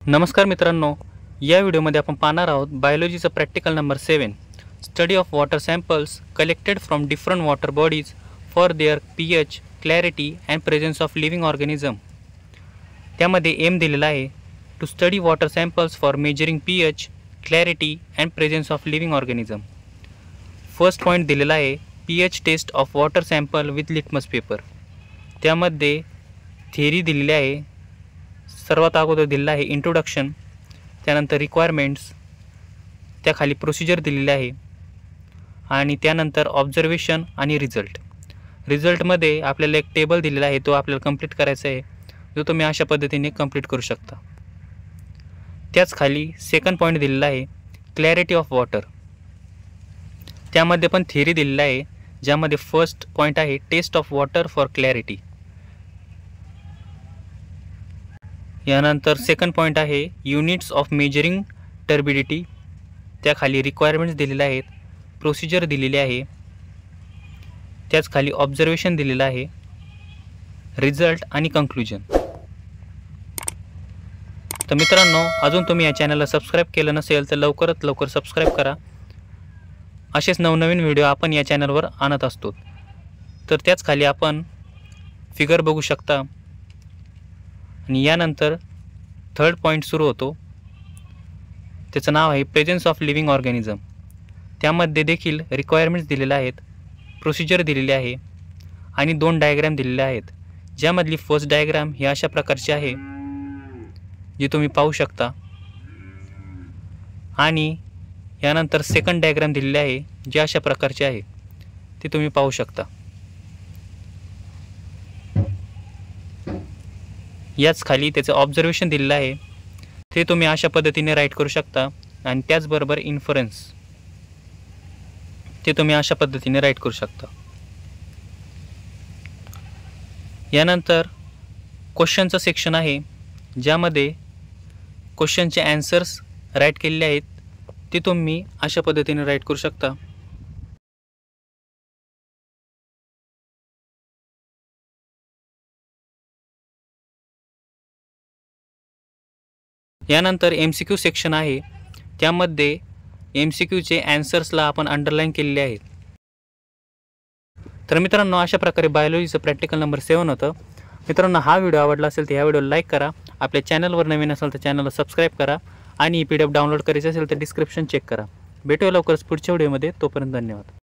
नमस्कार मित्रांनो, या व्हिडिओमध्ये आपण पाहणार आहोत बायोलॉजीचा practical number 7 study of water samples collected from different water bodies for their pH, clarity and presence of living organism. त्यामध्ये एम दिलेला आहे to study water samples for measuring pH, clarity and presence of living organism. First point दिलेला आहे pH test of water sample with litmus paper. त्यामध्ये theory दिलेली आहे। सर्वात अगोदर दिलेला आहे इंट्रोडक्शन, त्यानंतर रिक्वायरमेंट्स, त्याखाली प्रोसिजर दिलेली आहे आणि त्यानंतर ऑब्झर्वेशन आणि रिझल्टमध्ये आपल्याला एक टेबल दिलेला आहे, तो आपल्याला कंप्लीट करायचा आहे, जो तुम्ही अशा पद्धतीने कंप्लीट करू शकता। त्याच खाली सेकंड पॉईंट दिलेला आहे क्लॅरिटी ऑफ वॉटर। त्यामध्ये पण थिअरी दिलेला आहे, ज्यामध्ये फर्स्ट पॉईंट आहे test of water for clarity. यानंतर सेकंड पॉईंट आहे युनिट्स ऑफ मेजरिंग टर्बिडिटी। त्याखाली रिक्वायरमेंट्स दिलेले आहेत, प्रोसिजर दिलेली आहे, त्याच खाली ऑब्झर्वेशन दिलेलं आहे, रिझल्ट आणि कंक्लुजन। तर मित्रांनो, अजून तुम्ही या चॅनलला सबस्क्राईब केलं नसेल तर लवकरात लवकर सबस्क्राईब करा। असेच नवनवीन व्हिडिओ आपण या चॅनलवर आणत असतो। तर त्याच खाली आपण फिगर बघू शकता आणि यानंतर थर्ड पॉईंट सुरू होतो, त्याचं नाव आहे प्रेझेन्स ऑफ लिव्हिंग ऑर्गॅनिझम। त्यामध्ये देखील रिक्वायरमेंट्स दिलेल्या आहेत, प्रोसिजर दिलेली आहे आणि 2 डायग्राम दिलेले आहेत, ज्यामधली फर्स्ट डायग्राम ही अशा प्रकारची आहे, जी तुम्ही पाहू शकता, आणि यानंतर सेकंड डायग्राम दिलेली आहे, जी अशा प्रकारची आहे, ती तुम्ही पाहू शकता। याच खाली त्याचं ऑब्झर्वेशन दिलेलं आहे, ते तुम्ही अशा पद्धतीने राईट करू शकता आणि त्याचबरोबर इन्फरन्स, ते तुम्ही अशा पद्धतीने राईट करू शकता। यानंतर क्वेश्चनचं सेक्शन आहे, ज्यामध्ये क्वेश्चनचे ॲन्सर्स राईट केलेले आहेत, ते तुम्ही अशा पद्धतीने राईट करू शकता। यानंतर MCQ सेक्शन आहे, त्यामध्ये MCQचे ॲन्सर्सला आपण अंडरलाईन केलेले आहेत। तर मित्रांनो, अशा प्रकारे बायोलॉजीचं प्रॅक्टिकल नंबर 7 होतं। मित्रांनो, हा व्हिडिओ आवडला असेल तर ह्या व्हिडिओला लाईक करा, आपल्या चॅनलवर नवीन असेल तर चॅनलला सबस्क्राईब करा आणि PDF डाउनलोड करायची असेल तर डिस्क्रिप्शन चेक करा। भेटूया लवकरच पुढच्या व्हिडिओमध्ये, तोपर्यंत धन्यवाद।